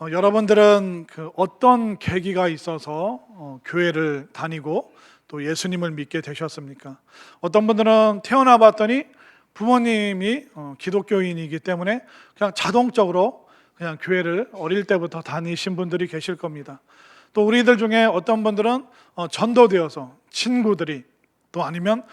여러분들은 어떤 계기가 있어서 교회를 다니고 또 예수님을 믿게 되셨습니까? 어떤 분들은 태어나 봤더니 부모님이 기독교인이기 때문에 그냥 자동적으로 그냥 교회를 어릴 때부터 다니신 분들이 계실 겁니다. 또 우리들 중에 어떤 분들은 전도되어서 친구들이 또 아니면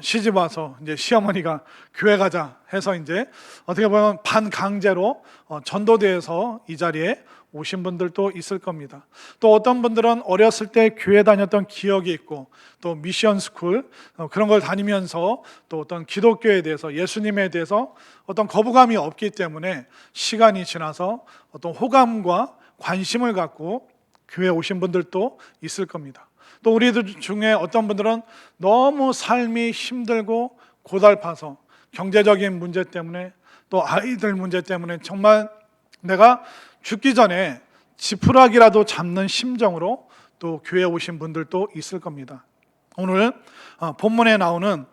시집 와서 이제 시어머니가 교회 가자 해서 이제 어떻게 보면 반강제로 전도대에서 이 자리에 오신 분들도 있을 겁니다. 또 어떤 분들은 어렸을 때 교회 다녔던 기억이 있고 또 미션 스쿨 그런 걸 다니면서 또 어떤 기독교에 대해서 예수님에 대해서 어떤 거부감이 없기 때문에 시간이 지나서 어떤 호감과 관심을 갖고 교회에 오신 분들도 있을 겁니다. 또 우리들 중에 어떤 분들은 너무 삶이 힘들고 고달파서 경제적인 문제 때문에 또 아이들 문제 때문에 정말 내가 죽기 전에 지푸라기라도 잡는 심정으로 또 교회에 오신 분들도 있을 겁니다. 오늘 본문에 나오는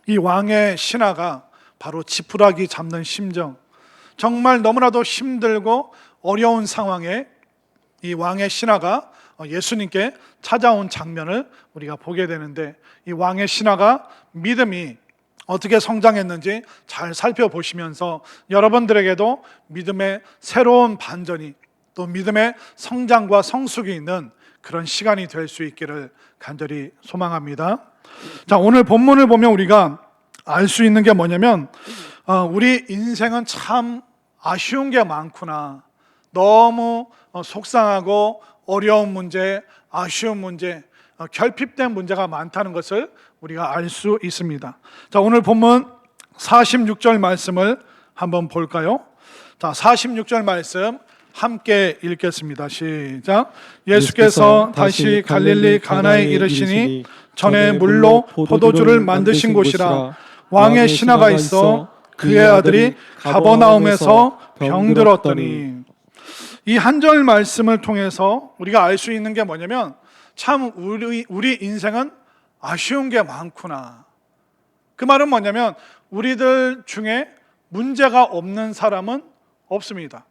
이 왕의 신하가 바로 지푸라기 잡는 심정, 정말 너무나도 힘들고 어려운 상황에 이 왕의 신하가 예수님께 찾아온 장면을 우리가 보게 되는데, 이 왕의 신하가 믿음이 어떻게 성장했는지 잘 살펴보시면서 여러분들에게도 믿음의 새로운 반전이 또 믿음의 성장과 성숙이 있는 그런 시간이 될 수 있기를 간절히 소망합니다. 자, 오늘 본문을 보면 우리가 알 수 있는 게 뭐냐면 우리 인생은 참 아쉬운 게 많구나. 너무 속상하고 어려운 문제, 아쉬운 문제, 결핍된 문제가 많다는 것을 우리가 알 수 있습니다. 자, 오늘 본문 46절 말씀을 한번 볼까요? 자, 46절 말씀 함께 읽겠습니다. 시작. 예수께서 다시 갈릴리 가나에 이르시니 전에 물로 포도주를 만드신 곳이라. 왕의 신하가 있어 그의 아들이 가버나움에서 병들었더니. 이 한 절 말씀을 통해서 우리가 알 수 있는 게 뭐냐면 참 우리 인생은 아쉬운 게 많구나. 그 말은 뭐냐면 우리들 중에 문제가 없는 사람은 없습니다.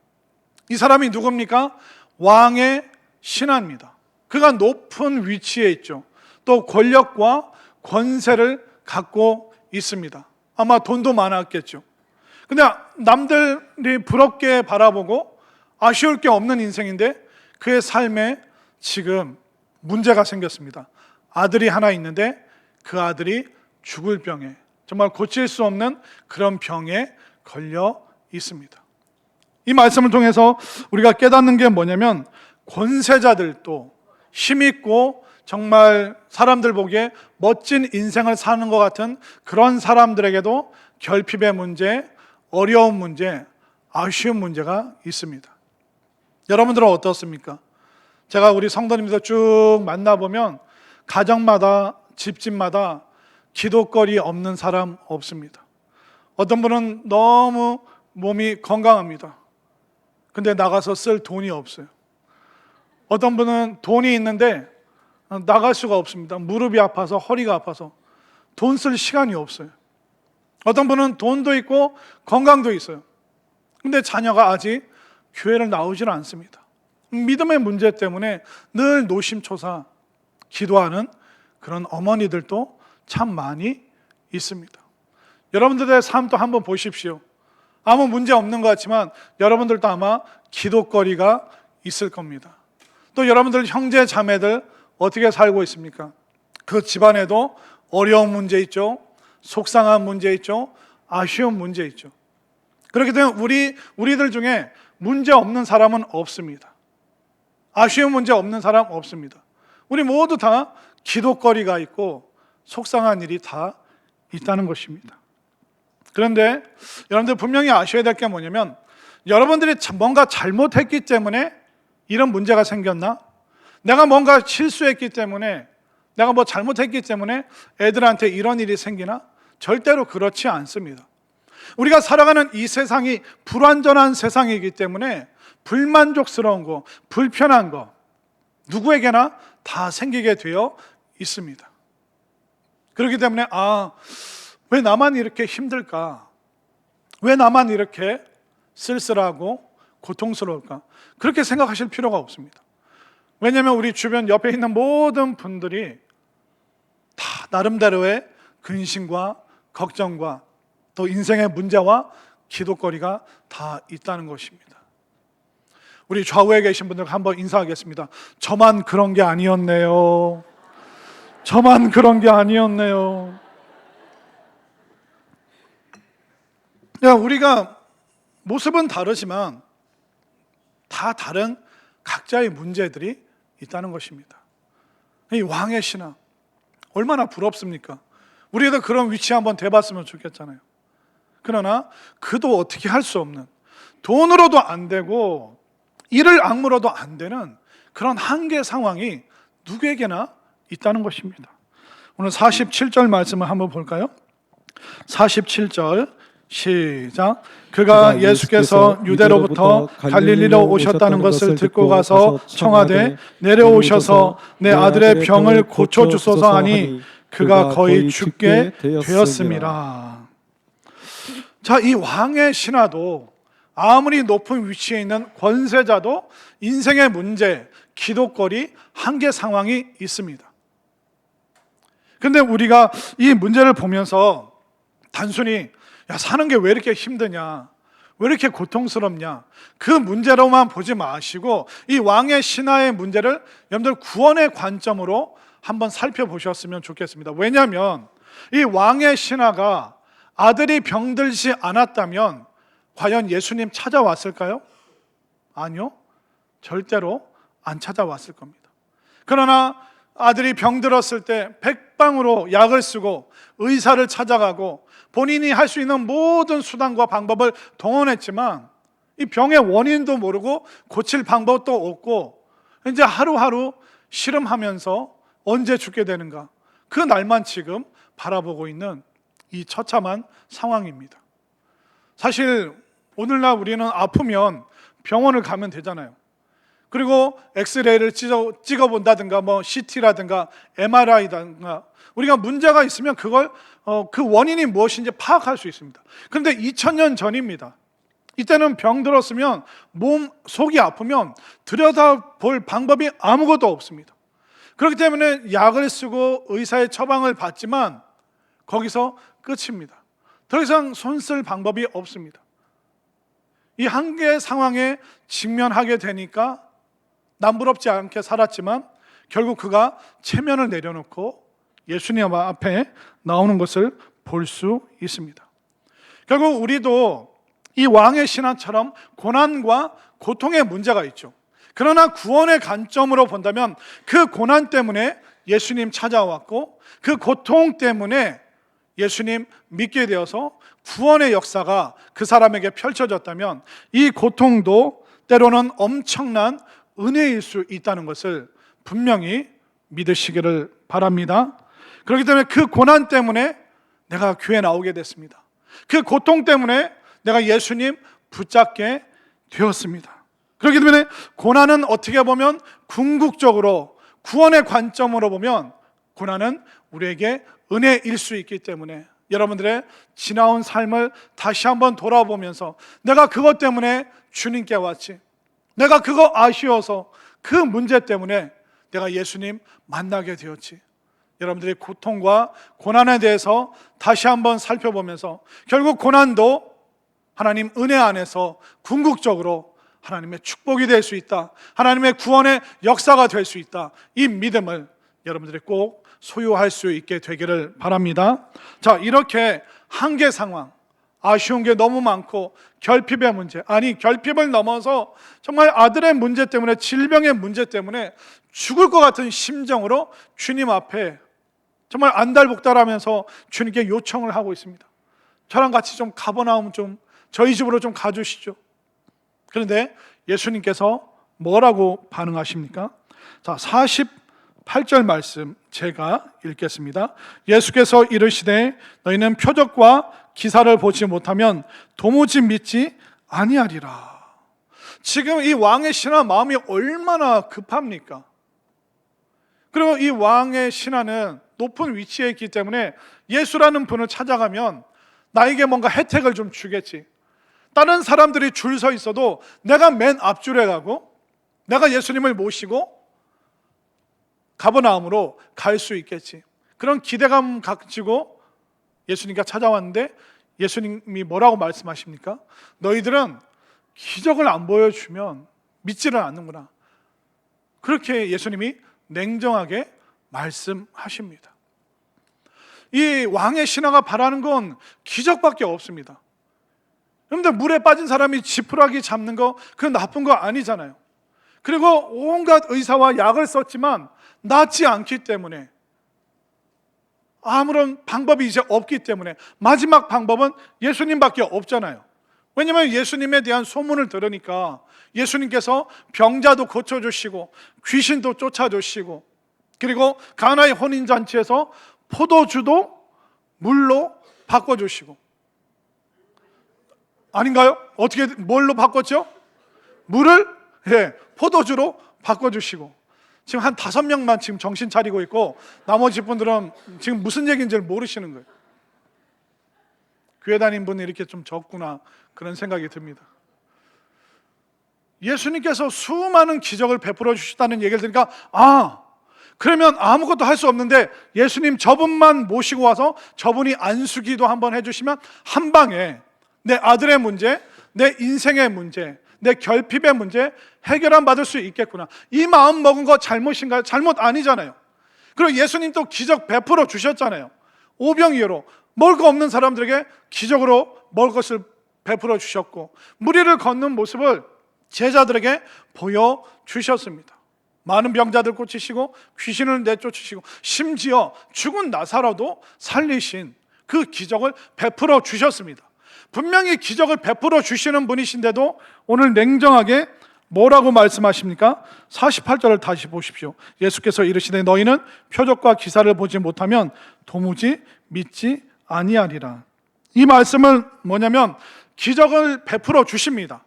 이 사람이 누굽니까? 왕의 신하입니다. 그가 높은 위치에 있죠. 또 권력과 권세를 갖고 있습니다. 아마 돈도 많았겠죠. 근데 남들이 부럽게 바라보고 아쉬울 게 없는 인생인데 그의 삶에 지금 문제가 생겼습니다. 아들이 하나 있는데 그 아들이 죽을 병에, 정말 고칠 수 없는 그런 병에 걸려 있습니다. 이 말씀을 통해서 우리가 깨닫는 게 뭐냐면 권세자들도 힘있고 정말 사람들 보기에 멋진 인생을 사는 것 같은 그런 사람들에게도 결핍의 문제, 어려운 문제, 아쉬운 문제가 있습니다. 여러분들은 어떻습니까? 제가 우리 성도님들 쭉 만나보면 가정마다 집집마다 기도거리 없는 사람 없습니다. 어떤 분은 너무 몸이 건강합니다. 근데 나가서 쓸 돈이 없어요. 어떤 분은 돈이 있는데 나갈 수가 없습니다. 무릎이 아파서, 허리가 아파서 돈 쓸 시간이 없어요. 어떤 분은 돈도 있고 건강도 있어요. 근데 자녀가 아직 교회를 나오질 않습니다. 믿음의 문제 때문에 늘 노심초사 기도하는 그런 어머니들도 참 많이 있습니다. 여러분들의 삶도 한번 보십시오. 아무 문제 없는 것 같지만 여러분들도 아마 기도거리가 있을 겁니다. 또 여러분들 형제 자매들 어떻게 살고 있습니까? 그 집안에도 어려운 문제 있죠. 속상한 문제 있죠. 아쉬운 문제 있죠. 그렇기 때문에 우리들 중에 문제 없는 사람은 없습니다. 아쉬운 문제 없는 사람 없습니다. 우리 모두 다 기도거리가 있고 속상한 일이 다 있다는 것입니다. 그런데 여러분들 분명히 아셔야 될 게 뭐냐면 여러분들이 뭔가 잘못했기 때문에 이런 문제가 생겼나? 내가 뭔가 실수했기 때문에, 내가 뭐 잘못했기 때문에 애들한테 이런 일이 생기나? 절대로 그렇지 않습니다. 우리가 살아가는 이 세상이 불완전한 세상이기 때문에 불만족스러운 거, 불편한 거 누구에게나 다 생기게 되어 있습니다. 그렇기 때문에 왜 나만 이렇게 힘들까? 왜 나만 이렇게 쓸쓸하고 고통스러울까? 그렇게 생각하실 필요가 없습니다. 왜냐하면 우리 주변 옆에 있는 모든 분들이 다 나름대로의 근심과 걱정과 또 인생의 문제와 기도거리가 다 있다는 것입니다. 우리 좌우에 계신 분들 한번 인사하겠습니다. 저만 그런 게 아니었네요. 저만 그런 게 아니었네요. 우리가 모습은 다르지만 다 다른 각자의 문제들이 있다는 것입니다. 이 왕의 신앙 얼마나 부럽습니까? 우리도 그런 위치 한번 돼봤으면 좋겠잖아요. 그러나 그도 어떻게 할 수 없는, 돈으로도 안 되고 이를 악물어도 안 되는 그런 한계 상황이 누구에게나 있다는 것입니다. 오늘 47절 말씀을 한번 볼까요? 47절 시작. 그가 예수께서 유대로부터 갈릴리로 오셨다는 것을 듣고 가서 청하되 내려오셔서 내 아들의 병을 고쳐주소서 하니 그가 거의 죽게 되었습니다. 자, 이 왕의 신하도 아무리 높은 위치에 있는 권세자도 인생의 문제, 기도거리, 한계 상황이 있습니다. 근데 우리가 이 문제를 보면서 단순히 사는 게 왜 이렇게 힘드냐, 왜 이렇게 고통스럽냐, 그 문제로만 보지 마시고 이 왕의 신하의 문제를 여러분들 구원의 관점으로 한번 살펴보셨으면 좋겠습니다. 왜냐하면 이 왕의 신하가 아들이 병들지 않았다면 과연 예수님 찾아왔을까요? 아니요, 절대로 안 찾아왔을 겁니다. 그러나 아들이 병들었을 때 백방으로 약을 쓰고 의사를 찾아가고 본인이 할 수 있는 모든 수단과 방법을 동원했지만 이 병의 원인도 모르고 고칠 방법도 없고 이제 하루하루 씨름하면서 언제 죽게 되는가, 그 날만 지금 바라보고 있는 이 처참한 상황입니다. 사실 오늘날 우리는 아프면 병원을 가면 되잖아요. 그리고 엑스레이를 찍어본다든가 CT라든가 MRI라든가 우리가 문제가 있으면 그걸 그 원인이 무엇인지 파악할 수 있습니다. 그런데 2000년 전입니다. 이때는 병 들었으면 몸 속이 아프면 들여다볼 방법이 아무것도 없습니다. 그렇기 때문에 약을 쓰고 의사의 처방을 받지만 거기서 끝입니다. 더 이상 손쓸 방법이 없습니다. 이 한계 상황에 직면하게 되니까 남부럽지 않게 살았지만 결국 그가 체면을 내려놓고 예수님 앞에 나오는 것을 볼 수 있습니다. 결국 우리도 이 왕의 신하처럼 고난과 고통의 문제가 있죠. 그러나 구원의 관점으로 본다면 그 고난 때문에 예수님 찾아왔고 그 고통 때문에 예수님 믿게 되어서 구원의 역사가 그 사람에게 펼쳐졌다면 이 고통도 때로는 엄청난 은혜일 수 있다는 것을 분명히 믿으시기를 바랍니다. 그렇기 때문에 그 고난 때문에 내가 교회에 나오게 됐습니다. 그 고통 때문에 내가 예수님 붙잡게 되었습니다. 그렇기 때문에 고난은 어떻게 보면 궁극적으로 구원의 관점으로 보면 고난은 우리에게 은혜일 수 있기 때문에 여러분들의 지나온 삶을 다시 한번 돌아보면서 내가 그것 때문에 주님께 왔지, 내가 그거 아쉬워서 그 문제 때문에 내가 예수님 만나게 되었지, 여러분들의 고통과 고난에 대해서 다시 한번 살펴보면서 결국 고난도 하나님 은혜 안에서 궁극적으로 하나님의 축복이 될 수 있다, 하나님의 구원의 역사가 될 수 있다, 이 믿음을 여러분들이 꼭 소유할 수 있게 되기를 바랍니다. 자, 이렇게 한계 상황, 아쉬운 게 너무 많고 결핍의 문제, 아니 결핍을 넘어서 정말 아들의 문제 때문에, 질병의 문제 때문에 죽을 것 같은 심정으로 주님 앞에 정말 안달복달하면서 주님께 요청을 하고 있습니다. 저랑 같이 좀 가버나움 좀 저희 집으로 좀 가주시죠. 그런데 예수님께서 뭐라고 반응하십니까? 자, 48절 말씀 제가 읽겠습니다. 예수께서 이르시되 너희는 표적과 기사를 보지 못하면 도무지 믿지 아니하리라. 지금 이 왕의 신하 마음이 얼마나 급합니까? 그리고 이 왕의 신하는 높은 위치에 있기 때문에 예수라는 분을 찾아가면 나에게 뭔가 혜택을 좀 주겠지, 다른 사람들이 줄 서 있어도 내가 맨 앞줄에 가고 내가 예수님을 모시고 가버나움으로 갈 수 있겠지. 그런 기대감 가지고 예수님께 찾아왔는데 예수님이 뭐라고 말씀하십니까? 너희들은 기적을 안 보여주면 믿지를 않는구나. 그렇게 예수님이 냉정하게 말씀하십니다. 이 왕의 신하가 바라는 건 기적밖에 없습니다. 여러분들, 물에 빠진 사람이 지푸라기 잡는 거 그건 나쁜 거 아니잖아요. 그리고 온갖 의사와 약을 썼지만 낫지 않기 때문에, 아무런 방법이 이제 없기 때문에 마지막 방법은 예수님밖에 없잖아요. 왜냐하면 예수님에 대한 소문을 들으니까 예수님께서 병자도 고쳐주시고 귀신도 쫓아주시고, 그리고 가나의 혼인잔치에서 포도주도 물로 바꿔주시고, 아닌가요? 어떻게, 뭘로 바꿨죠? 물을 포도주로 바꿔주시고. 지금 한 5명만 지금 정신 차리고 있고 나머지 분들은 지금 무슨 얘기인지 모르시는 거예요. 교회 다닌 분이 이렇게 좀 적구나, 그런 생각이 듭니다. 예수님께서 수많은 기적을 베풀어 주셨다는 얘기를 들으니까, 그러면 아무것도 할 수 없는데 예수님 저분만 모시고 와서 저분이 안수기도 한번 해주시면 한 방에 내 아들의 문제, 내 인생의 문제, 내 결핍의 문제 해결안 받을 수 있겠구나. 이 마음 먹은 거 잘못인가요? 잘못 아니잖아요. 그리고 예수님 또 기적 베풀어 주셨잖아요. 오병이어로 먹을 거 없는 사람들에게 기적으로 먹을 것을 베풀어 주셨고, 무리를 걷는 모습을 제자들에게 보여주셨습니다. 많은 병자들 고치시고 귀신을 내쫓으시고 심지어 죽은 나사로도 살리신 그 기적을 베풀어 주셨습니다. 분명히 기적을 베풀어 주시는 분이신데도 오늘 냉정하게 뭐라고 말씀하십니까? 48절을 다시 보십시오. 예수께서 이르시되 너희는 표적과 기사를 보지 못하면 도무지 믿지 아니하리라. 이 말씀은 뭐냐면 기적을 베풀어 주십니다.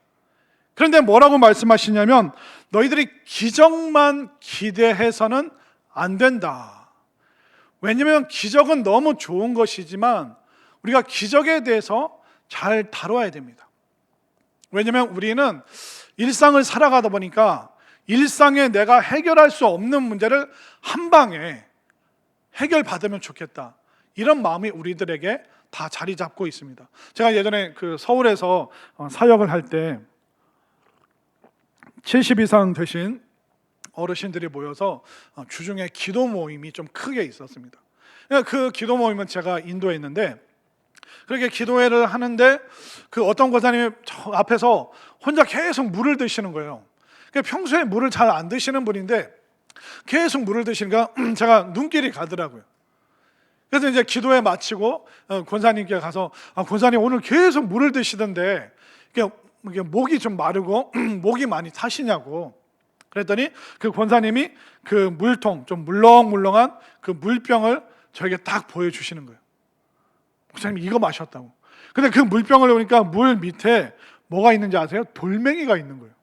그런데 뭐라고 말씀하시냐면 너희들이 기적만 기대해서는 안 된다. 왜냐하면 기적은 너무 좋은 것이지만 우리가 기적에 대해서 잘 다뤄야 됩니다. 왜냐하면 우리는 일상을 살아가다 보니까 일상에 내가 해결할 수 없는 문제를 한 방에 해결받으면 좋겠다, 이런 마음이 우리들에게 다 자리 잡고 있습니다. 제가 예전에 서울에서 사역을 할 때 70 이상 되신 어르신들이 모여서 주중에 기도 모임이 좀 크게 있었습니다. 그 기도 모임은 제가 인도했는데, 그렇게 기도회를 하는데 어떤 권사님이 저 앞에서 혼자 계속 물을 드시는 거예요. 평소에 물을 잘 안 드시는 분인데 계속 물을 드시니까 제가 눈길이 가더라고요. 그래서 이제 기도회 마치고 권사님께 가서 권사님 오늘 계속 물을 드시던데 이게 목이 좀 마르고 목이 많이 타시냐고 그랬더니 그 권사님이 그 물통, 좀 물렁물렁한 그 물병을 저에게 딱 보여주시는 거예요. 목사님 이거 마셨다고. 근데 그 물병을 보니까 물 밑에 뭐가 있는지 아세요? 돌멩이가 있는 거예요.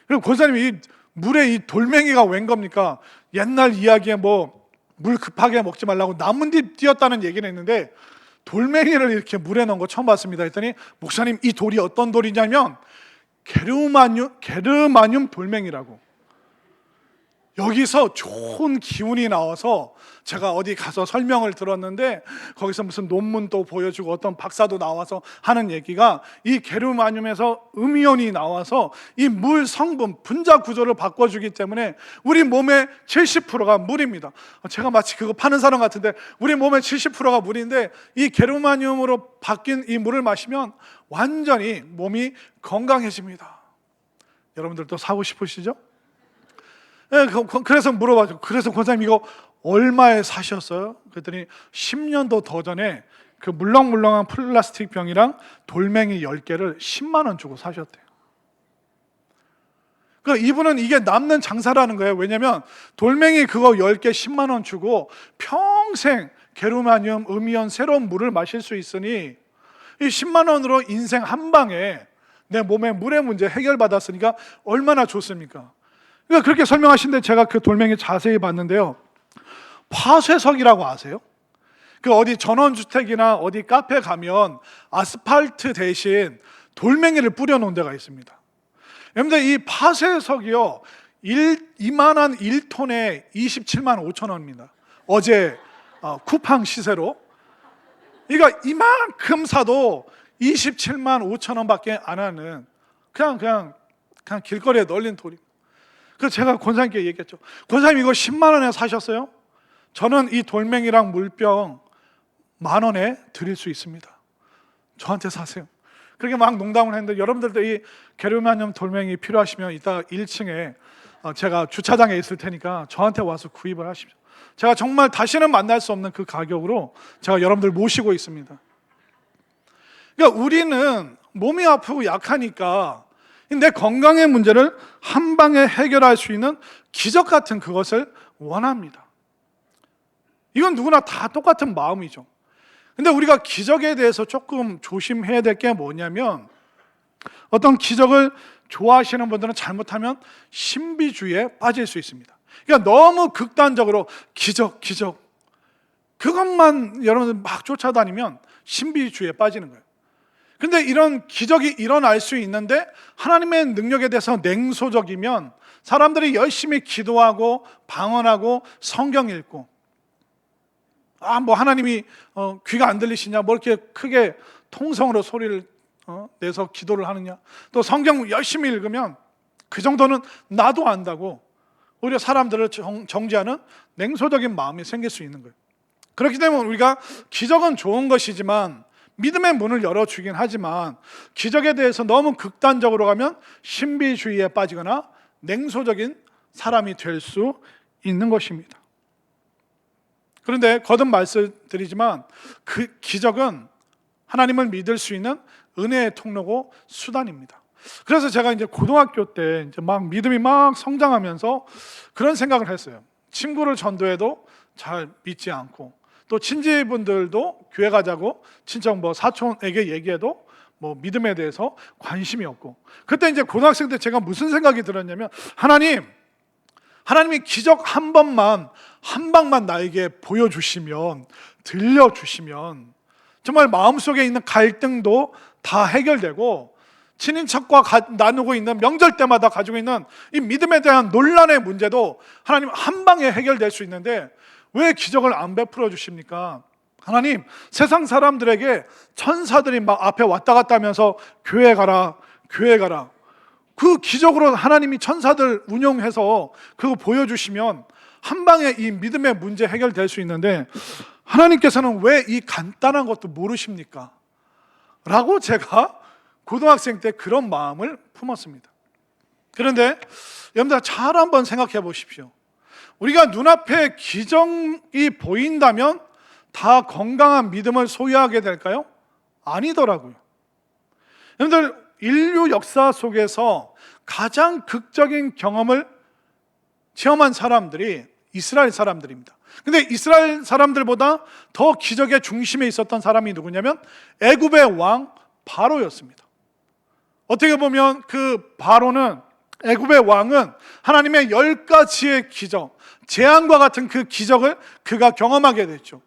그리고 권사님이 이 물에 이 돌멩이가 웬 겁니까? 옛날 이야기에 물 급하게 먹지 말라고 나뭇잎 띄었다는 얘기는 했는데 돌멩이를 이렇게 물에 넣은 거 처음 봤습니다 했더니, 목사님 이 돌이 어떤 돌이냐면 게르마늄 돌멩이라고. 여기서 좋은 기운이 나와서 제가 어디 가서 설명을 들었는데 거기서 무슨 논문도 보여주고 어떤 박사도 나와서 하는 얘기가, 이 게르마늄에서 음이온이 나와서 이 물 성분 분자 구조를 바꿔주기 때문에 우리 몸의 70%가 물입니다. 제가 마치 그거 파는 사람 같은데 우리 몸의 70%가 물인데 이 게르마늄으로 바뀐 이 물을 마시면 완전히 몸이 건강해집니다. 여러분들도 사고 싶으시죠? 그래서 물어봐죠. 그래서 권사님 이거 얼마에 사셨어요? 그랬더니 10년도 더 전에 그 물렁물렁한 플라스틱 병이랑 돌멩이 10개를 10만 원 주고 사셨대요. 그러니까 이분은 이게 남는 장사라는 거예요. 왜냐하면 돌멩이 그거 10개 10만 원 주고 평생 게르마늄, 음이온 새로운 물을 마실 수 있으니 이 10만 원으로 인생 한 방에 내 몸의 물의 문제 해결받았으니까 얼마나 좋습니까? 그러니까 그렇게 설명하시는데 제가 그 돌멩이 자세히 봤는데요, 파쇄석이라고 아세요? 어디 전원주택이나 어디 카페 가면 아스팔트 대신 돌멩이를 뿌려놓은 데가 있습니다. 여러분들 이 파쇄석이요, 이만한 1톤에 27만 5천 원입니다. 어제 쿠팡 시세로. 그러니까 이만큼 사도 27만 5천 원밖에 안 하는 그냥 길거리에 널린 돌입니다. 그래서 제가 권사님께 얘기했죠. 권사님, 이거 10만 원에 사셨어요? 저는 이 돌멩이랑 물병 10,000원에 드릴 수 있습니다. 저한테 사세요. 그렇게 막 농담을 했는데, 여러분들도 이 게르마늄 돌멩이 필요하시면 이따 1층에 제가 주차장에 있을 테니까 저한테 와서 구입을 하십시오. 제가 정말 다시는 만날 수 없는 그 가격으로 제가 여러분들 모시고 있습니다. 그러니까 우리는 몸이 아프고 약하니까 내 건강의 문제를 한 방에 해결할 수 있는 기적 같은 그것을 원합니다. 이건 누구나 다 똑같은 마음이죠. 근데 우리가 기적에 대해서 조금 조심해야 될 게 뭐냐면, 어떤 기적을 좋아하시는 분들은 잘못하면 신비주의에 빠질 수 있습니다. 그러니까 너무 극단적으로 기적 그것만 여러분들 막 쫓아다니면 신비주의에 빠지는 거예요. 근데 이런 기적이 일어날 수 있는데 하나님의 능력에 대해서 냉소적이면 사람들이 열심히 기도하고 방언하고 성경 읽고, 뭐 하나님이 귀가 안 들리시냐, 뭐 이렇게 크게 통성으로 소리를 내서 기도를 하느냐, 또 성경 열심히 읽으면 그 정도는 나도 안다고 오히려 사람들을 정죄하는 냉소적인 마음이 생길 수 있는 거예요. 그렇기 때문에 우리가 기적은 좋은 것이지만, 믿음의 문을 열어주긴 하지만, 기적에 대해서 너무 극단적으로 가면 신비주의에 빠지거나 냉소적인 사람이 될 수 있는 것입니다. 그런데 거듭 말씀드리지만, 그 기적은 하나님을 믿을 수 있는 은혜의 통로고 수단입니다. 그래서 제가 이제 고등학교 때 이제 막 믿음이 막 성장하면서 그런 생각을 했어요. 친구를 전도해도 잘 믿지 않고, 또 친지분들도 교회 가자고 친척 사촌에게 얘기해도 믿음에 대해서 관심이 없고, 그때 이제 고등학생 때 제가 무슨 생각이 들었냐면, 하나님이 기적 한 방만 나에게 보여주시면, 들려주시면 정말 마음속에 있는 갈등도 다 해결되고, 친인척과 나누고 있는 명절 때마다 가지고 있는 이 믿음에 대한 논란의 문제도 하나님 한 방에 해결될 수 있는데 왜 기적을 안 베풀어 주십니까? 하나님, 세상 사람들에게 천사들이 막 앞에 왔다 갔다 하면서 교회 가라 그 기적으로 하나님이 천사들 운용해서 그거 보여주시면 한 방에 이 믿음의 문제 해결될 수 있는데, 하나님께서는 왜 이 간단한 것도 모르십니까? 라고 제가 고등학생 때 그런 마음을 품었습니다. 그런데 여러분들 잘 한번 생각해 보십시오. 우리가 눈앞에 기적이 보인다면 다 건강한 믿음을 소유하게 될까요? 아니더라고요. 여러분들, 인류 역사 속에서 가장 극적인 경험을 체험한 사람들이 이스라엘 사람들입니다. 근데 이스라엘 사람들보다 더 기적의 중심에 있었던 사람이 누구냐면 애굽의 왕 바로였습니다. 어떻게 보면 그 바로는, 애굽의 왕은 하나님의 10가지의 기적, 재앙과 같은 그 기적을 그가 경험하게 됐죠.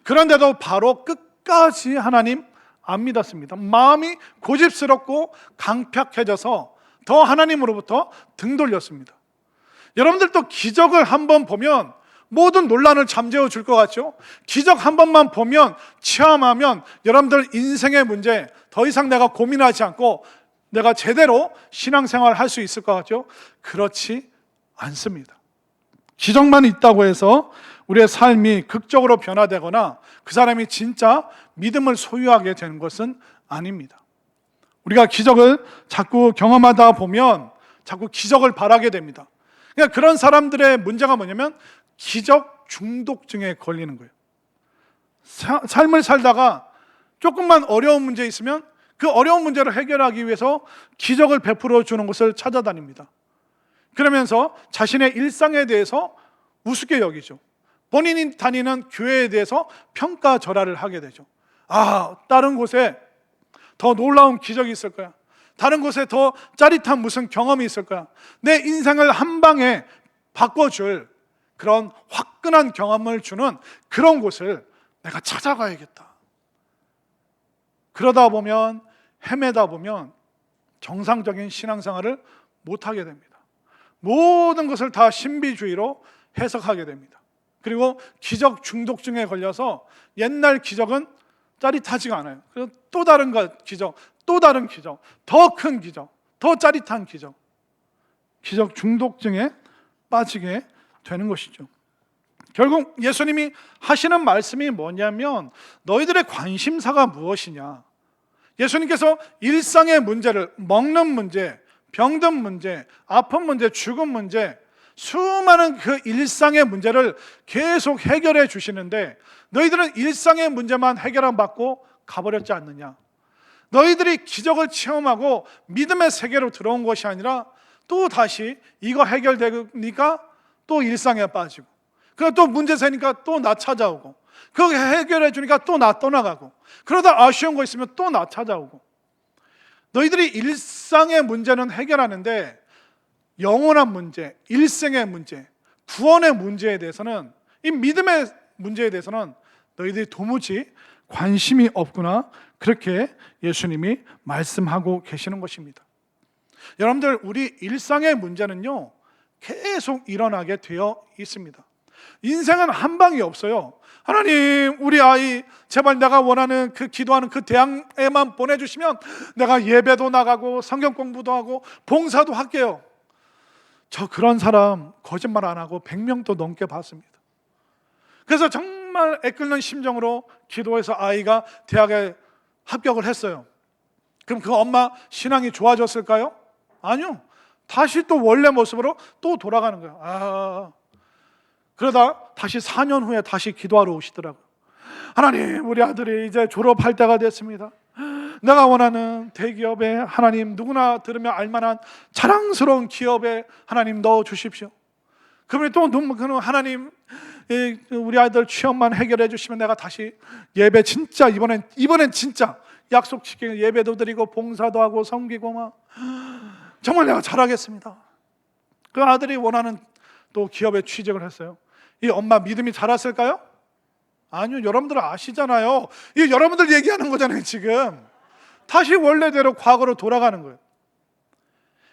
그런데도 바로 끝까지 하나님 안 믿었습니다. 마음이 고집스럽고 강팍해져서 더 하나님으로부터 등 돌렸습니다. 여러분들도 기적을 한번 보면 모든 논란을 잠재워 줄 것 같죠? 기적 한 번만 보면, 체험하면 여러분들 인생의 문제 더 이상 내가 고민하지 않고 내가 제대로 신앙생활을 할 수 있을 것 같죠? 그렇지 않습니다. 기적만 있다고 해서 우리의 삶이 극적으로 변화되거나 그 사람이 진짜 믿음을 소유하게 되는 것은 아닙니다. 우리가 기적을 자꾸 경험하다 보면 자꾸 기적을 바라게 됩니다. 그러니까 그런 사람들의 문제가 뭐냐면 기적 중독증에 걸리는 거예요. 삶을 살다가 조금만 어려운 문제 있으면 그 어려운 문제를 해결하기 위해서 기적을 베풀어 주는 것을 찾아다닙니다. 그러면서 자신의 일상에 대해서 우습게 여기죠. 본인이 다니는 교회에 대해서 평가절하를 하게 되죠. 다른 곳에 더 놀라운 기적이 있을 거야. 다른 곳에 더 짜릿한 무슨 경험이 있을 거야. 내 인생을 한 방에 바꿔줄 그런 화끈한 경험을 주는 그런 곳을 내가 찾아가야겠다. 그러다 보면 헤매다 보면 정상적인 신앙생활을 못하게 됩니다. 모든 것을 다 신비주의로 해석하게 됩니다. 그리고 기적 중독증에 걸려서 옛날 기적은 짜릿하지가 않아요. 그래서 또 다른 기적, 또 다른 기적, 더 큰 기적, 더 짜릿한 기적, 기적 중독증에 빠지게 되는 것이죠. 결국 예수님이 하시는 말씀이 뭐냐면 너희들의 관심사가 무엇이냐. 예수님께서 일상의 문제를, 먹는 문제, 병든 문제, 아픈 문제, 죽은 문제, 수많은 그 일상의 문제를 계속 해결해 주시는데 너희들은 일상의 문제만 해결 안 받고 가버렸지 않느냐. 너희들이 기적을 체험하고 믿음의 세계로 들어온 것이 아니라 또 다시 이거 해결되니까 또 일상에 빠지고, 그리고 또 문제 생기니까 또 나 찾아오고, 그거 해결해 주니까 또 나 떠나가고, 그러다 아쉬운 거 있으면 또 나 찾아오고. 너희들이 일상의 문제는 해결하는데 영원한 문제, 일생의 문제, 구원의 문제에 대해서는, 이 믿음의 문제에 대해서는 너희들이 도무지 관심이 없구나, 그렇게 예수님이 말씀하고 계시는 것입니다. 여러분들, 우리 일상의 문제는요 계속 일어나게 되어 있습니다. 인생은 한 방이 없어요. 하나님, 우리 아이 제발 내가 원하는 그 기도하는 그 대학에만 보내주시면 내가 예배도 나가고 성경 공부도 하고 봉사도 할게요. 저 그런 사람 거짓말 안 하고 100명도 넘게 봤습니다. 그래서 정말 애끓는 심정으로 기도해서 아이가 대학에 합격을 했어요. 그럼 그 엄마 신앙이 좋아졌을까요? 아니요. 다시 또 원래 모습으로 또 돌아가는 거예요. 그러다 다시 4년 후에 다시 기도하러 오시더라고요. 하나님, 우리 아들이 이제 졸업할 때가 됐습니다. 내가 원하는 대기업에, 하나님 누구나 들으면 알만한 자랑스러운 기업에 하나님 넣어 주십시오. 그러면 또 하나님, 우리 아이들 취업만 해결해 주시면 내가 다시 예배 진짜 이번엔 진짜 약속 지키고 예배도 드리고 봉사도 하고 섬기고 막 정말 내가 잘하겠습니다. 그 아들이 원하는 또 기업에 취직을 했어요. 이 엄마 믿음이 자랐을까요? 아니요. 여러분들 아시잖아요. 이 여러분들 얘기하는 거잖아요. 지금 다시 원래대로 과거로 돌아가는 거예요.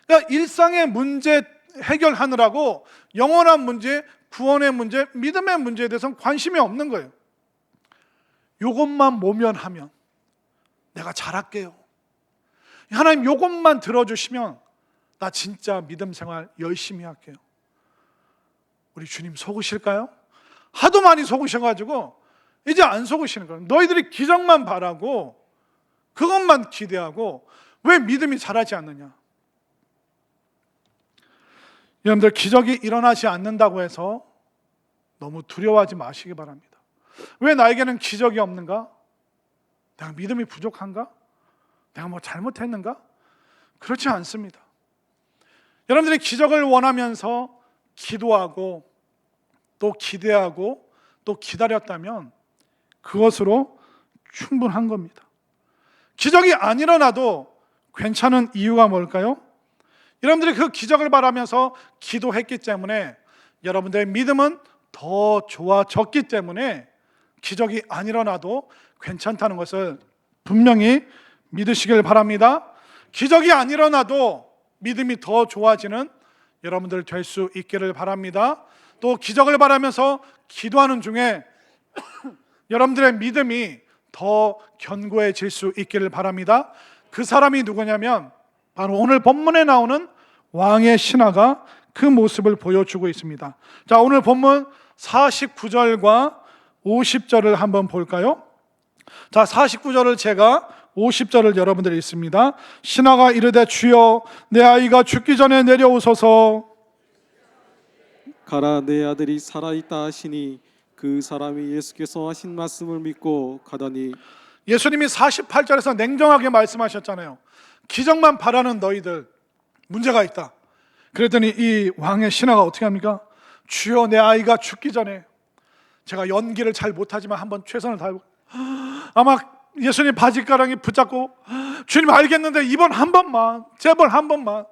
그러니까 일상의 문제 해결하느라고 영원한 문제, 구원의 문제, 믿음의 문제에 대해서는 관심이 없는 거예요. 이것만 모면하면 내가 잘할게요. 하나님 이것만 들어주시면 나 진짜 믿음 생활 열심히 할게요. 우리 주님 속으실까요? 하도 많이 속으셔가지고 이제 안 속으시는 거예요. 너희들이 기적만 바라고 그것만 기대하고 왜 믿음이 자라지 않느냐. 여러분들, 기적이 일어나지 않는다고 해서 너무 두려워하지 마시기 바랍니다. 왜 나에게는 기적이 없는가? 내가 믿음이 부족한가? 내가 뭐 잘못했는가? 그렇지 않습니다. 여러분들이 기적을 원하면서 기도하고 또 기대하고 또 기다렸다면 그것으로 충분한 겁니다. 기적이 안 일어나도 괜찮은 이유가 뭘까요? 여러분들이 그 기적을 바라면서 기도했기 때문에 여러분들의 믿음은 더 좋아졌기 때문에 기적이 안 일어나도 괜찮다는 것을 분명히 믿으시길 바랍니다. 기적이 안 일어나도 믿음이 더 좋아지는 여러분들 될 수 있기를 바랍니다. 또 기적을 바라면서 기도하는 중에 여러분들의 믿음이 더 견고해질 수 있기를 바랍니다. 그 사람이 누구냐면 바로 오늘 본문에 나오는 왕의 신하가 그 모습을 보여주고 있습니다. 자, 오늘 본문 49절과 50절을 한번 볼까요? 자, 49절을 제가 50절을 여러분들이 읽습니다. 신하가 이르되 주여 내 아이가 죽기 전에 내려오소서. 가라, 내 아들이 살아있다 하시니 그 사람이 예수께서 하신 말씀을 믿고 가더니. 예수님이 48절에서 냉정하게 말씀하셨잖아요. 기적만 바라는 너희들 문제가 있다. 그랬더니 이 왕의 신하가 어떻게 합니까? 주여 내 아이가 죽기 전에, 제가 연기를 잘 못하지만 한번 최선을 다하고, 아마 예수님 바지가랑이 붙잡고 주님 알겠는데 이번 한 번만, 제발 한 번만,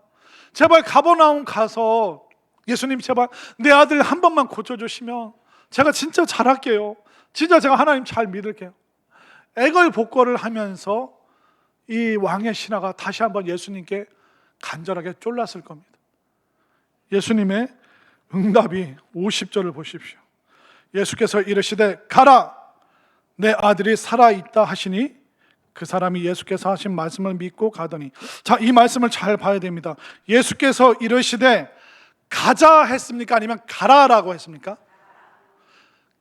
제발 가버나움 가서 예수님 제발 내 아들 한 번만 고쳐주시면 제가 진짜 잘할게요. 진짜 제가 하나님 잘 믿을게요. 애걸복걸을 하면서 이 왕의 신하가 다시 한번 예수님께 간절하게 쫄랐을 겁니다. 예수님의 응답이 50절을 보십시오. 예수께서 이르시되 가라, 내 아들이 살아있다 하시니 그 사람이 예수께서 하신 말씀을 믿고 가더니. 자, 이 말씀을 잘 봐야 됩니다. 예수께서 이르시되 가자 했습니까? 아니면 가라라고 했습니까?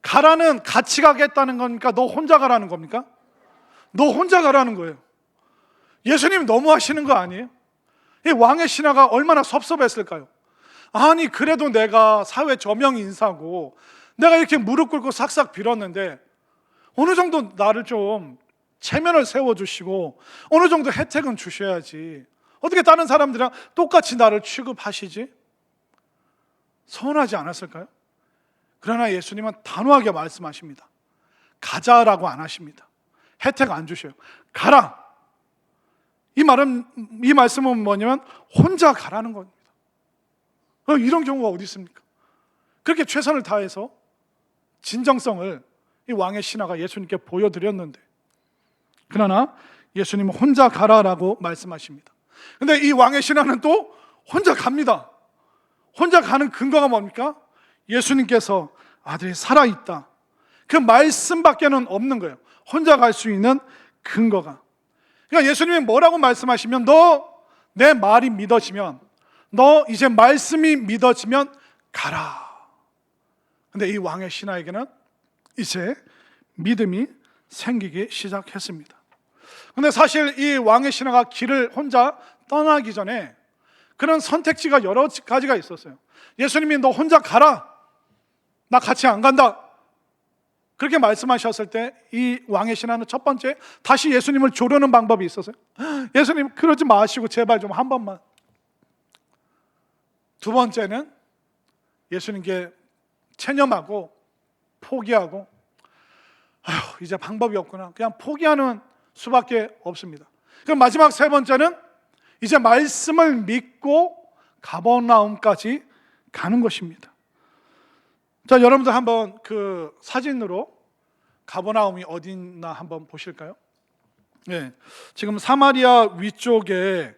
가라는 같이 가겠다는 겁니까? 너 혼자 가라는 겁니까? 너 혼자 가라는 거예요. 예수님 너무 하시는 거 아니에요? 이 왕의 신하가 얼마나 섭섭했을까요? 아니 그래도 내가 사회 저명 인사고 내가 이렇게 무릎 꿇고 싹싹 빌었는데 어느 정도 나를 좀 체면을 세워주시고 어느 정도 혜택은 주셔야지, 어떻게 다른 사람들이랑 똑같이 나를 취급하시지? 서운하지 않았을까요? 그러나 예수님은 단호하게 말씀하십니다. 가자라고 안 하십니다. 혜택 안 주셔요. 가라. 이 말씀은 뭐냐면 혼자 가라는 겁니다. 이런 경우가 어디 있습니까? 그렇게 최선을 다해서 진정성을 이 왕의 신하가 예수님께 보여드렸는데, 그러나 예수님은 혼자 가라라고 말씀하십니다. 근데 이 왕의 신하는 또 혼자 갑니다. 혼자 가는 근거가 뭡니까? 예수님께서 아들이 살아있다, 그 말씀밖에는 없는 거예요. 혼자 갈 수 있는 근거가. 그러니까 예수님이 뭐라고 말씀하시면, 너 내 말이 믿어지면, 너 이제 말씀이 믿어지면 가라. 근데 이 왕의 신하에게는 이제 믿음이 생기기 시작했습니다. 근데 사실 이 왕의 신하가 길을 혼자 떠나기 전에 그런 선택지가 여러 가지가 있었어요. 예수님이 너 혼자 가라, 나 같이 안 간다, 그렇게 말씀하셨을 때 이 왕의 신하는 첫 번째 다시 예수님을 조르는 방법이 있었어요. 예수님 그러지 마시고 제발 좀 한 번만. 두 번째는 예수님께 체념하고 포기하고, 아휴 이제 방법이 없구나, 그냥 포기하는 수밖에 없습니다. 그럼 마지막 세 번째는 이제 말씀을 믿고 가버나움까지 가는 것입니다. 자, 여러분들 한번 그 사진으로 가버나움이 어디 있나 한번 보실까요? 네, 지금 사마리아 위쪽에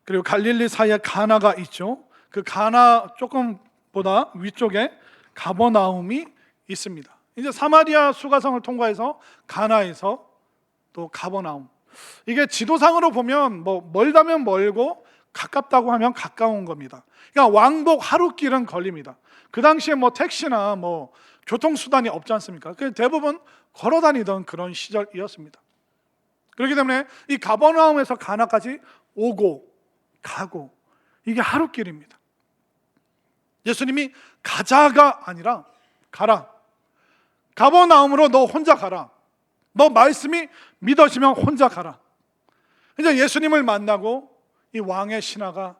그리고 갈릴리 사이에 가나가 있죠. 그 가나 조금보다 위쪽에 가버나움이 있습니다. 이제 사마리아 수가성을 통과해서 가나에서 또 가버나움. 이게 지도상으로 보면 뭐 멀다면 멀고 가깝다고 하면 가까운 겁니다. 그러니까 왕복 하루 길은 걸립니다. 그 당시에 뭐 택시나 뭐 교통수단이 없지 않습니까? 대부분 걸어 다니던 그런 시절이었습니다. 그렇기 때문에 이 가버나움에서 가나까지 오고 가고 이게 하루 길입니다. 예수님이 가자가 아니라 가라. 가버나움으로 너 혼자 가라. 너 말씀이 믿어지면 혼자 가라. 이제 예수님을 만나고 이 왕의 신하가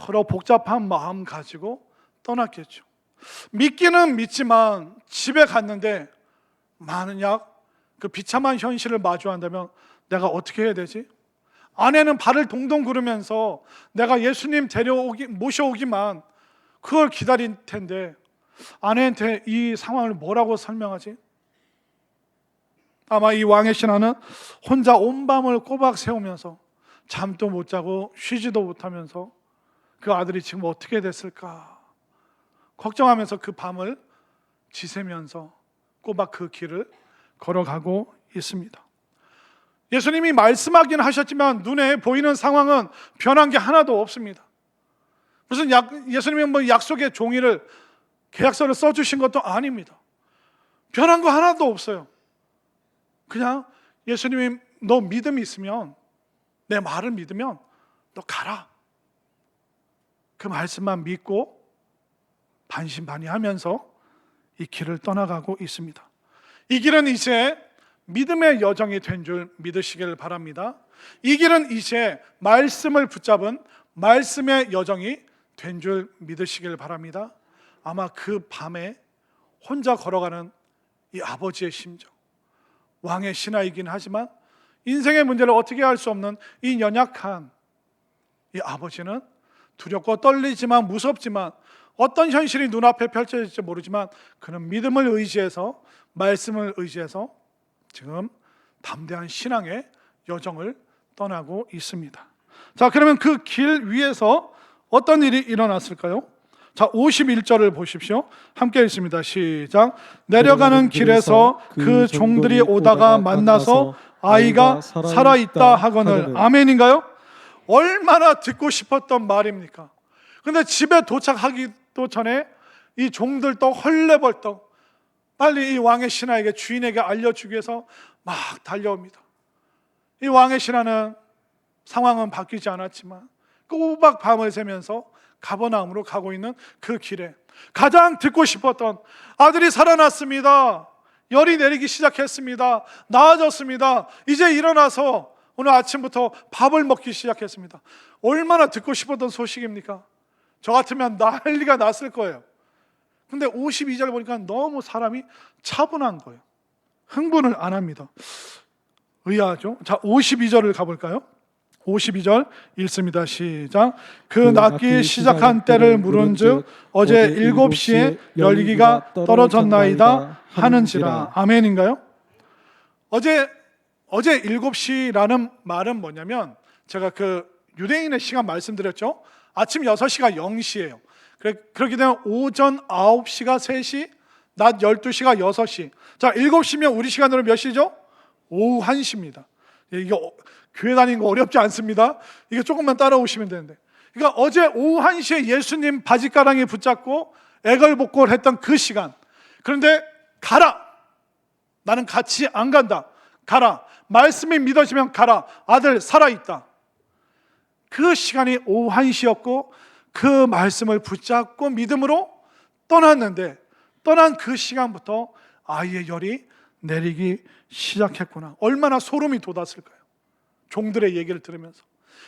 여러 복잡한 마음 가지고 떠났겠죠. 믿기는 믿지만 집에 갔는데 만약 그 비참한 현실을 마주한다면 내가 어떻게 해야 되지? 아내는 발을 동동 구르면서 내가 예수님 모셔오기만 그걸 기다릴 텐데 아내한테 이 상황을 뭐라고 설명하지? 아마 이 왕의 신하는 혼자 온 밤을 꼬박 새우면서 잠도 못 자고 쉬지도 못하면서 그 아들이 지금 어떻게 됐을까 걱정하면서 그 밤을 지새면서 꼬박 그 길을 걸어가고 있습니다. 예수님이 말씀하긴 하셨지만 눈에 보이는 상황은 변한 게 하나도 없습니다. 무슨 예수님이 뭐 약속의 종이를 계약서를 써주신 것도 아닙니다. 변한 거 하나도 없어요. 그냥 예수님이 너 믿음이 있으면, 내 말을 믿으면 너 가라. 그 말씀만 믿고 반신반의하면서 이 길을 떠나가고 있습니다. 이 길은 이제 믿음의 여정이 된 줄 믿으시길 바랍니다. 이 길은 이제 말씀을 붙잡은 말씀의 여정이 된 줄 믿으시길 바랍니다. 아마 그 밤에 혼자 걸어가는 이 아버지의 심정, 왕의 신하이긴 하지만 인생의 문제를 어떻게 할 수 없는 이 연약한 이 아버지는 두렵고 떨리지만 무섭지만 어떤 현실이 눈앞에 펼쳐질지 모르지만 그는 믿음을 의지해서, 말씀을 의지해서 지금 담대한 신앙의 여정을 떠나고 있습니다. 자, 그러면 그 길 위에서 어떤 일이 일어났을까요? 자, 51절을 보십시오. 함께 읽습니다. 시작. 내려가는 길에서 그 종들이 오다가 만나서 아이가 살아있다 하거늘. 아멘인가요? 얼마나 듣고 싶었던 말입니까? 근데 집에 도착하기도 전에 이 종들도 헐레벌떡 빨리 이 왕의 신하에게, 주인에게 알려주기 위해서 막 달려옵니다. 이 왕의 신하는 상황은 바뀌지 않았지만 꼬박 밤을 새면서 가버나움으로 가고 있는 그 길에 가장 듣고 싶었던, 아들이 살아났습니다, 열이 내리기 시작했습니다, 나아졌습니다, 이제 일어나서 오늘 아침부터 밥을 먹기 시작했습니다. 얼마나 듣고 싶었던 소식입니까? 저 같으면 난리가 났을 거예요. 근데 52절 보니까 너무 사람이 차분한 거예요. 흥분을 안 합니다. 의아하죠? 자, 52절을 가볼까요? 52절 읽습니다. 시작. 그 낫기 시작한 때를 물은즉 어제 7시에 열기가 떨어졌나이다 하는지라. 아멘인가요? 어제 7시라는 말은 뭐냐면, 제가 그 유대인의 시간 말씀드렸죠. 아침 6시가 0시예요. 그렇게 되면 오전 9시가 3시, 낮 12시가 6시. 자, 7시면 우리 시간으로 몇 시죠? 오후 1시입니다. 이게 교회 다니는 거 어렵지 않습니다. 이게 조금만 따라오시면 되는데, 그러니까 어제 오후 1시에 예수님 바지가랑이 붙잡고 애걸복걸 했던 그 시간. 그런데 가라, 나는 같이 안 간다, 가라, 말씀이 믿어지면 가라, 아들 살아있다. 그 시간이 오후 1시였고 그 말씀을 붙잡고 믿음으로 떠났는데, 떠난 그 시간부터 아이의 열이 내리기 시작했구나. 얼마나 소름이 돋았을까요? 종들의 얘기를 들으면서.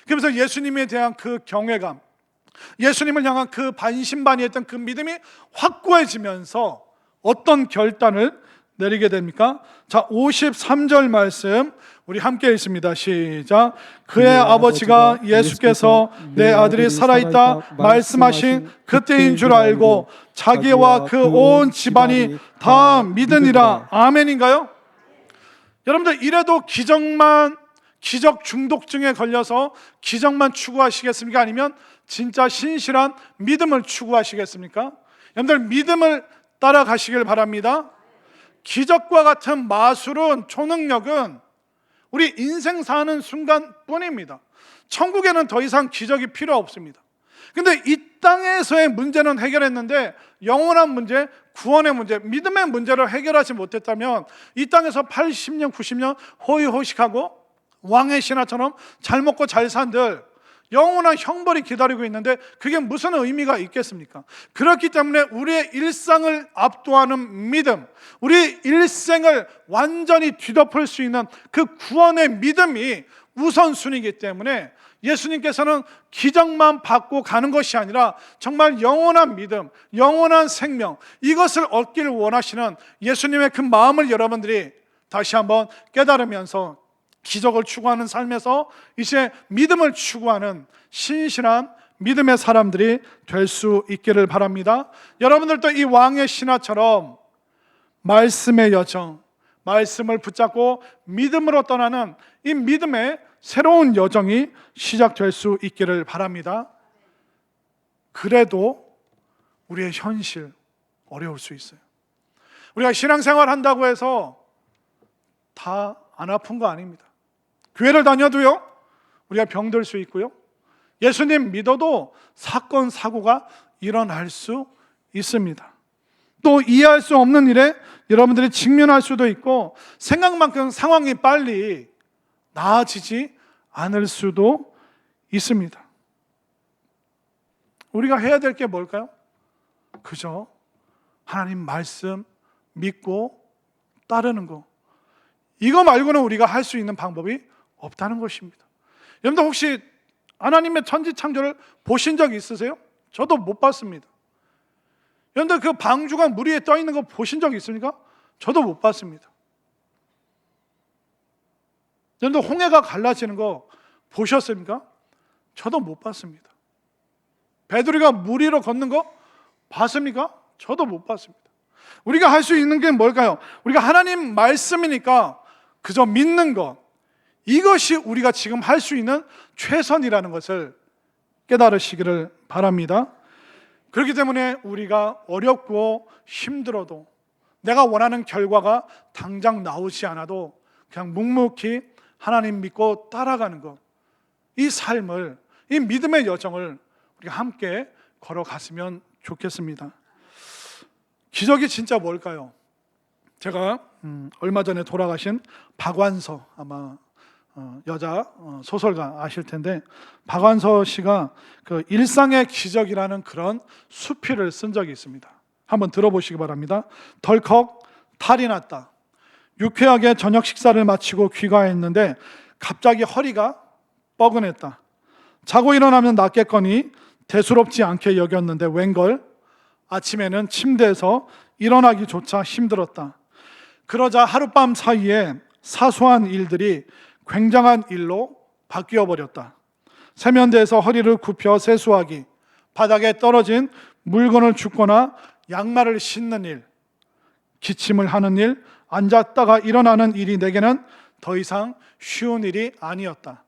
그러면서 예수님에 대한 그 경외감, 예수님을 향한 그 반신반의했던 그 믿음이 확고해지면서 어떤 결단을 내리게 됩니까? 자, 53절 말씀 우리 함께 읽습니다. 시작. 그의 아버지가 예수께서 내 아들이 살아있다 말씀하신 그때인 줄 알고 자기와 그 온 집안이 다 믿으니라. 아멘인가요? 여러분들, 이래도 기적 중독증에 걸려서 기적만 추구하시겠습니까? 아니면 진짜 신실한 믿음을 추구하시겠습니까? 여러분들, 믿음을 따라가시길 바랍니다. 기적과 같은 마술은, 초능력은 우리 인생 사는 순간뿐입니다. 천국에는 더 이상 기적이 필요 없습니다. 근데 이 땅에서의 문제는 해결했는데 영원한 문제, 구원의 문제, 믿음의 문제를 해결하지 못했다면 이 땅에서 80년, 90년 호의호식하고 왕의 신하처럼 잘 먹고 잘 산들 영원한 형벌이 기다리고 있는데 그게 무슨 의미가 있겠습니까? 그렇기 때문에 우리의 일상을 압도하는 믿음, 우리 일생을 완전히 뒤덮을 수 있는 그 구원의 믿음이 우선순위이기 때문에 예수님께서는 기적만 받고 가는 것이 아니라 정말 영원한 믿음, 영원한 생명, 이것을 얻기를 원하시는 예수님의 그 마음을 여러분들이 다시 한번 깨달으면서 기적을 추구하는 삶에서 이제 믿음을 추구하는 신실한 믿음의 사람들이 될 수 있기를 바랍니다. 여러분들도 이 왕의 신하처럼 말씀의 여정, 말씀을 붙잡고 믿음으로 떠나는 이 믿음의 새로운 여정이 시작될 수 있기를 바랍니다. 그래도 우리의 현실 어려울 수 있어요. 우리가 신앙생활 한다고 해서 다 안 아픈 거 아닙니다. 교회를 다녀도요, 우리가 병들 수 있고요, 예수님 믿어도 사건 사고가 일어날 수 있습니다. 또 이해할 수 없는 일에 여러분들이 직면할 수도 있고 생각만큼 상황이 빨리 나아지지 않을 수도 있습니다. 우리가 해야 될 게 뭘까요? 그저 하나님 말씀 믿고 따르는 거, 이거 말고는 우리가 할 수 있는 방법이 없다는 것입니다. 여러분들, 혹시 하나님의 천지창조를 보신 적 있으세요? 저도 못 봤습니다. 여러분들, 그 방주가 물 위에 떠 있는 거 보신 적 있습니까? 저도 못 봤습니다. 여러분들, 홍해가 갈라지는 거 보셨습니까? 저도 못 봤습니다. 베드로가 물 위로 걷는 거 봤습니까? 저도 못 봤습니다. 우리가 할 수 있는 게 뭘까요? 우리가 하나님 말씀이니까 그저 믿는 것, 이것이 우리가 지금 할 수 있는 최선이라는 것을 깨달으시기를 바랍니다. 그렇기 때문에 우리가 어렵고 힘들어도 내가 원하는 결과가 당장 나오지 않아도 그냥 묵묵히 하나님 믿고 따라가는 것, 이 삶을, 이 믿음의 여정을 우리가 함께 걸어갔으면 좋겠습니다. 기적이 진짜 뭘까요? 제가 얼마 전에 돌아가신 박완서, 아마 여자 소설가 아실 텐데, 박완서 씨가 그 일상의 기적이라는 그런 수필을 쓴 적이 있습니다. 한번 들어보시기 바랍니다. 덜컥 탈이 났다. 유쾌하게 저녁 식사를 마치고 귀가했는데 갑자기 허리가 뻐근했다. 자고 일어나면 낫겠거니 대수롭지 않게 여겼는데 웬걸 아침에는 침대에서 일어나기조차 힘들었다. 그러자 하룻밤 사이에 사소한 일들이 굉장한 일로 바뀌어 버렸다. 세면대에서 허리를 굽혀 세수하기, 바닥에 떨어진 물건을 줍거나 양말을 신는 일, 기침을 하는 일, 앉았다가 일어나는 일이 내게는 더 이상 쉬운 일이 아니었다.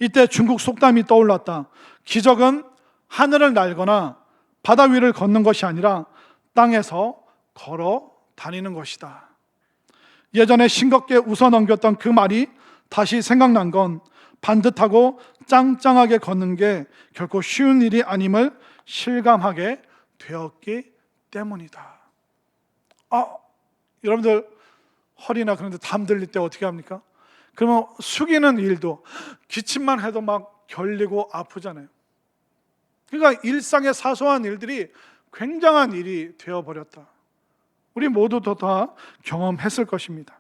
이때 중국 속담이 떠올랐다. 기적은 하늘을 날거나 바다 위를 걷는 것이 아니라 땅에서 걸어 다니는 것이다. 예전에 싱겁게 웃어 넘겼던 그 말이 다시 생각난 건 반듯하고 짱짱하게 걷는 게 결코 쉬운 일이 아님을 실감하게 되었기 때문이다. 여러분들 허리나 그런 데 담 들릴 때 어떻게 합니까? 그러면 숙이는 일도 기침만 해도 막 결리고 아프잖아요. 그러니까 일상의 사소한 일들이 굉장한 일이 되어버렸다. 우리 모두도 다 경험했을 것입니다.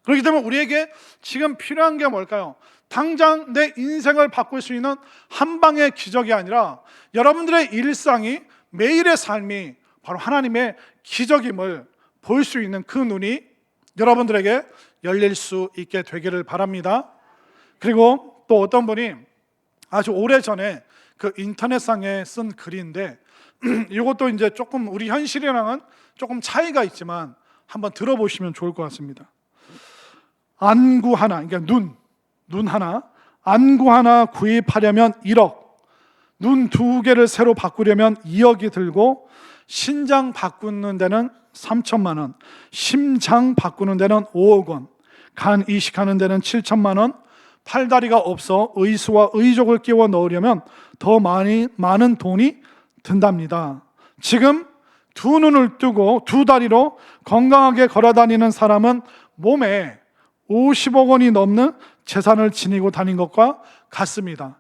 그렇기 때문에 우리에게 지금 필요한 게 뭘까요? 당장 내 인생을 바꿀 수 있는 한 방의 기적이 아니라 여러분들의 일상이, 매일의 삶이 바로 하나님의 기적임을 볼 수 있는 그 눈이 여러분들에게 열릴 수 있게 되기를 바랍니다. 그리고 또 어떤 분이 아주 오래전에 그 인터넷상에 쓴 글인데 이것도 이제 조금 우리 현실이랑은 조금 차이가 있지만 한번 들어보시면 좋을 것 같습니다. 안구 하나, 그러니까 눈 하나, 안구 하나 구입하려면 1억, 눈 2개를 새로 바꾸려면 2억이 들고, 신장 바꾸는 데는 3천만 원, 심장 바꾸는 데는 5억 원, 간 이식하는 데는 7천만 원, 팔다리가 없어 의수와 의족을 끼워 넣으려면 더 많은 돈이 든답니다. 지금 2눈을 뜨고 2다리로 건강하게 걸어다니는 사람은 몸에 50억 원이 넘는 재산을 지니고 다닌 것과 같습니다.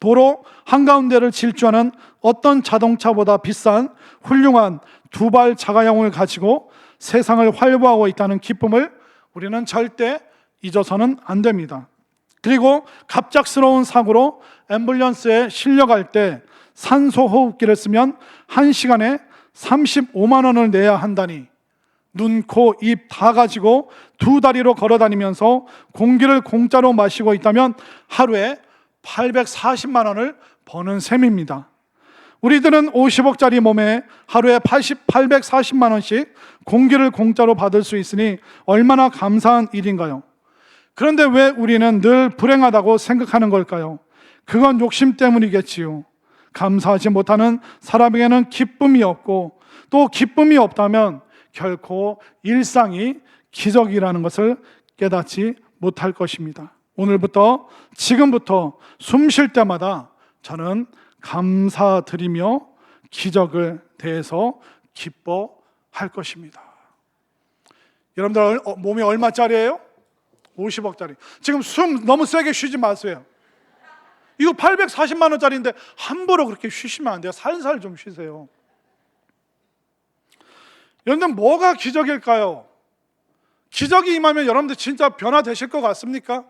도로 한가운데를 질주하는 어떤 자동차보다 비싼 훌륭한 2발 자가용을 가지고 세상을 활보하고 있다는 기쁨을 우리는 절대 잊어서는 안 됩니다. 그리고 갑작스러운 사고로 앰뷸런스에 실려갈 때 산소호흡기를 쓰면 1시간에 35만 원을 내야 한다니, 눈, 코, 입 다 가지고 2다리로 걸어다니면서 공기를 공짜로 마시고 있다면 하루에 840만 원을 버는 셈입니다. 우리들은 50억짜리 몸에 하루에 840만 원씩 공기를 공짜로 받을 수 있으니 얼마나 감사한 일인가요? 그런데 왜 우리는 늘 불행하다고 생각하는 걸까요? 그건 욕심 때문이겠지요. 감사하지 못하는 사람에게는 기쁨이 없고, 또 기쁨이 없다면 결코 일상이 기적이라는 것을 깨닫지 못할 것입니다. 오늘부터, 지금부터 숨 쉴 때마다 저는 감사드리며 기적을 대해서 기뻐할 것입니다. 여러분들 몸이 얼마짜리예요? 50억짜리. 지금 숨 너무 세게 쉬지 마세요. 이거 840만 원짜리인데 함부로 그렇게 쉬시면 안 돼요. 살살 좀 쉬세요. 여러분들 뭐가 기적일까요? 기적이 임하면 여러분들 진짜 변화되실 것 같습니까?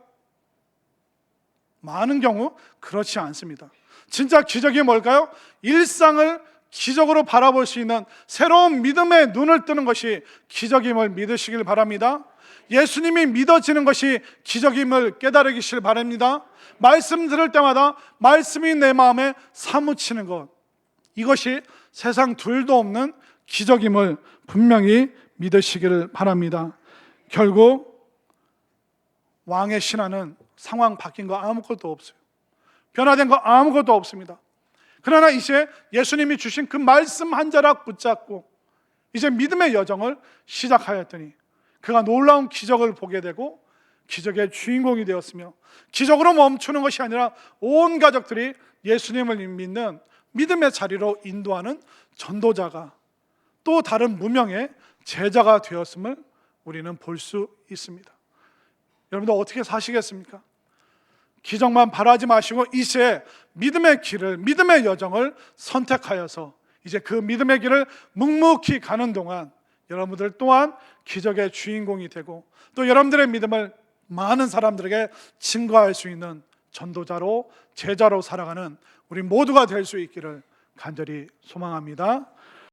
많은 경우 그렇지 않습니다. 진짜 기적이 뭘까요? 일상을 기적으로 바라볼 수 있는 새로운 믿음의 눈을 뜨는 것이 기적임을 믿으시길 바랍니다. 예수님이 믿어지는 것이 기적임을 깨달으시길 바랍니다. 말씀 들을 때마다 말씀이 내 마음에 사무치는 것, 이것이 세상 둘도 없는 기적임을 분명히 믿으시기를 바랍니다. 결국 왕의 신하는 상황 바뀐 거 아무것도 없어요. 변화된 거 아무것도 없습니다. 그러나 이제 예수님이 주신 그 말씀 한 자락 붙잡고 이제 믿음의 여정을 시작하였더니 그가 놀라운 기적을 보게 되고 기적의 주인공이 되었으며, 기적으로 멈추는 것이 아니라 온 가족들이 예수님을 믿는 믿음의 자리로 인도하는 전도자가, 또 다른 무명의 제자가 되었음을 우리는 볼 수 있습니다. 여러분들 어떻게 사시겠습니까? 기적만 바라지 마시고 이제 믿음의 길을, 믿음의 여정을 선택하여서 이제 그 믿음의 길을 묵묵히 가는 동안 여러분들 또한 기적의 주인공이 되고, 또 여러분들의 믿음을 많은 사람들에게 증거할 수 있는 전도자로, 제자로 살아가는 우리 모두가 될 수 있기를 간절히 소망합니다.